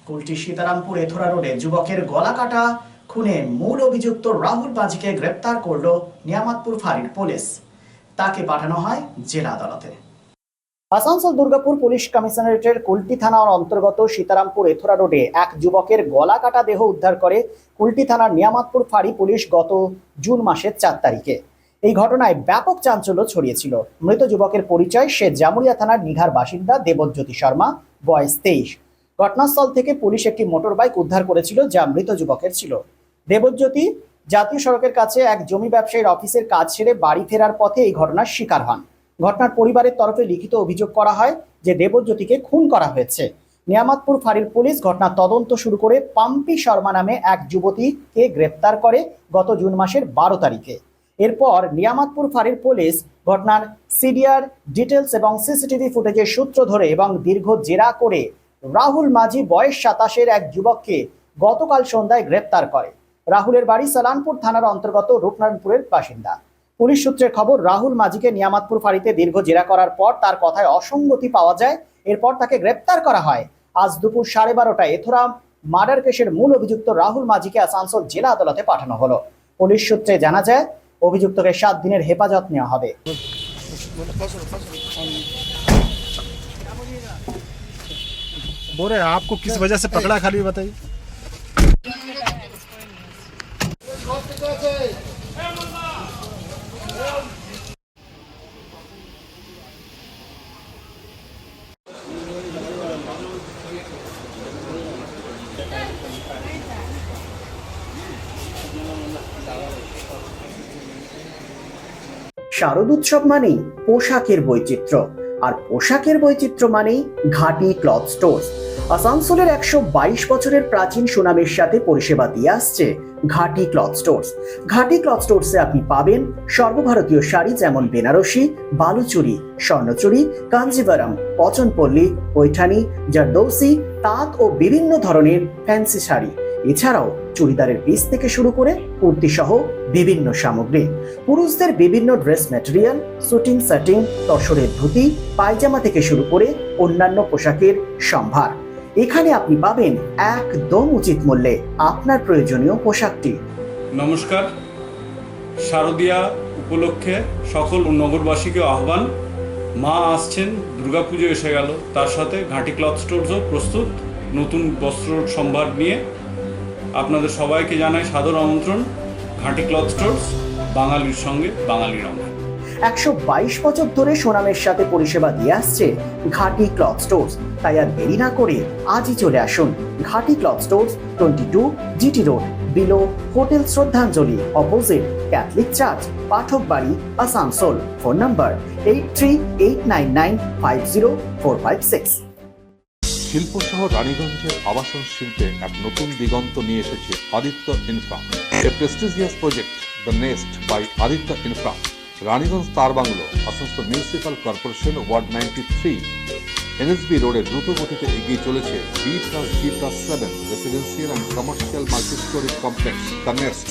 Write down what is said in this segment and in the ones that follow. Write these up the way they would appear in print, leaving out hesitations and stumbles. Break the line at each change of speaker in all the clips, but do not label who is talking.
কুলটি সীতারামপুর এথরা রোডে যুবকের গলা কাটা খুনে মূল অভিযুক্ত রাহুল মাঝিকে গ্রেপ্তার করল নিয়ামতপুর ফাঁড়ির পুলিশ। তাকে পাঠানো হয় জেলা আদালতে। আসানসোল দুর্গাপুর পুলিশ কমিশনারেটের কুলটি থানার অন্তর্গত সীতারামপুর এথরা রোডে এক যুবকের গলা কাটা দেহ উদ্ধার করে কুলটি থানার নিয়ামতপুর ফাঁড়ি পুলিশ গত জুন মাসের 4 তারিখে। এই ঘটনায় ব্যাপক চাঞ্চল্য ছড়িয়েছিল। মৃত যুবকের পরিচয়, সে জামুরিয়া থানার নিঘার বাসিন্দা দেবজ্যোতি শর্মা, বয়স 23। ঘটনাস্থল থেকে পুলিশ একটি মোটর বাইক উদ্ধার করেছিল যা মৃত যুবকের ছিল। দেবজ্যোতি জাতীয় সড়কের কাছে এক জমি ব্যবসায়ীর অফিসের কাজ সেরে বাড়ি ফেরার পথে এই ঘটনার শিকার হন। ঘটনার পরিবারের তরফে লিখিত অভিযোগ করা হয় যে দেবজ্যোতিকে খুন করা হয়েছে। নিয়ামতপুর ফাঁড়ির পুলিশ ঘটনার তদন্ত শুরু করে পাম্পি শর্মা নামে এক যুবতীকে গ্রেপ্তার করে গত জুন মাসের 12 তারিখে। এরপর নিয়ামতপুর ফাঁড়ির পুলিশ ঘটনার সিডিআর ডিটেলস এবং সিসিটিভি ফুটেজের সূত্র ধরে এবং দীর্ঘ জেরা করে রাহুল মাঝি বয়স 27-এর এক যুবককে গতকাল সন্ধ্যায় গ্রেপ্তার করে। রাহুলের বাড়ি সালানপুর থানার অন্তর্গত রূপনারায়ণপুরের বাসিন্দা। পুলিশ সূত্রের খবর, রাহুল মাঝিকে নিয়ামতপুর ফাঁড়িতে দীর্ঘ জেরা করার পর তার কথায় অসঙ্গতি পাওয়া যায়। এরপর তাকে গ্রেপ্তার করা হয়। আজ দুপুর 12:30টায় এথরা মার্ডার কেসের মূল অভিযুক্ত রাহুল মাঝিকে আসানসোল জেলা আদালতে পাঠানো হলো। পুলিশ সূত্রে জানা যায় অভিযুক্তকে 7 দিনের হেফাজত নেওয়া হবে।
बोले आपको किस वजह से पकड़ा, खाली बताइए।
শারদ উৎসব মানেই পোশাকের বৈচিত্র্য, আর পোশাকের বৈচিত্র্য মানেই ঘাটি ক্লথ স্টোর্স। আসানসোলের 122 বছরের প্রাচীন সুনামের সাথে পরিষেবা দিয়ে আসছে ঘাটি ক্লথ স্টোর্স। ঘাটি ক্লথ স্টোর্সে আপনি পাবেন সর্বভারতীয় শাড়ি যেমন বেনারসি, বালুচুরি, স্বর্ণচুরি, কাঞ্জিভারাম, পচনপল্লী, পৈঠানি, জারদৌসি, তাঁত ও বিভিন্ন ধরনের ফ্যান্সি শাড়ি। এছাড়াও চুড়িদারের পিস থেকে শুরু করে কুর্তি সহ বিভিন্ন সামগ্রী, পুরুষদের বিভিন্ন ড্রেস ম্যাটেরিয়াল, শুটিং সেটিং, তসরের ধুতি, পায়জামা থেকে শুরু করে অন্যান্য পোশাকের সম্ভার। এখানে আপনি পাবেন একদম উচিত মূল্যে আপনার প্রয়োজনীয় পোশাকটি।
নমস্কার, শারদীয়া উপলক্ষে সকল নগরবাসীকে আহ্বান। মা আসছেন, দুর্গাপুজো এসে গেল, তার সাথে ঘাটি ক্লথ স্টোরসও প্রস্তুত নতুন বস্ত্র সম্ভার নিয়ে। আপনাদের সবাইকে জানাই সাদর আমন্ত্রণ। ঘাটি ক্লথ স্টোরস, বাঙালির সঙ্গে বাঙালির অঙ্গ।
122 বছর ধরে সুনামের সাথে পরিষেবা দিয়ে আসছে ঘাটি ক্লথ স্টোরস। তাই আর দেরি না করে আজই চলে আসুন ঘাটি cloth stores, 22 GT road, below hotel শ্রদ্ধাঞ্জলি, অপোজিট ক্যাথলিক চার্চ, পাঠক বাড়ি, আসানসোল। Phone number 8389950456।
শিল্প শহর রানীগঞ্জের আবাসন শিল্পে এক নতুন দিগন্ত নিয়ে এসেছে Aditya Infra, a prestigious project the Nest by Aditya Infra. Raniganj তার bungalow, Asansol municipal corporation, ward 93, NSB রোডে দ্রুত গতিতে এগিয়ে চলেছে B+G+7 residential and commercial multi-storey complex the Nest.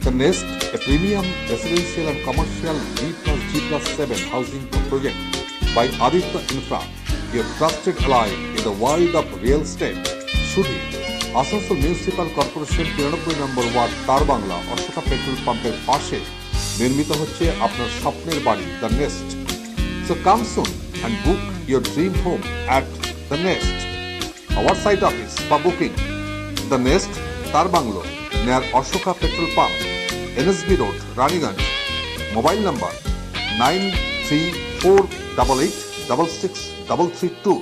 The Nest, a premium residential and commercial B+G+7 housing project by Aditya Infra, your trusted ally in the world of real estate. শুধু Asansol municipal corporation 93 নম্বর word তার Bangla Ashoka petrol পাম্পের পাশে নির্মিত হচ্ছে আপনার স্বপ্নের বাড়ি the Nest. So come soon and book your dream home at The Nest. Our site office for booking: The Nest, Tar Banglo, near Ashoka Petrol Pump, NSB Road, Raniganj. Mobile number 9348866332,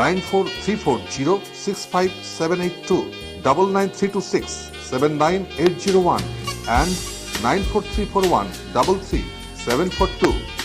9434065782, 99326 79801 and 94341 33742.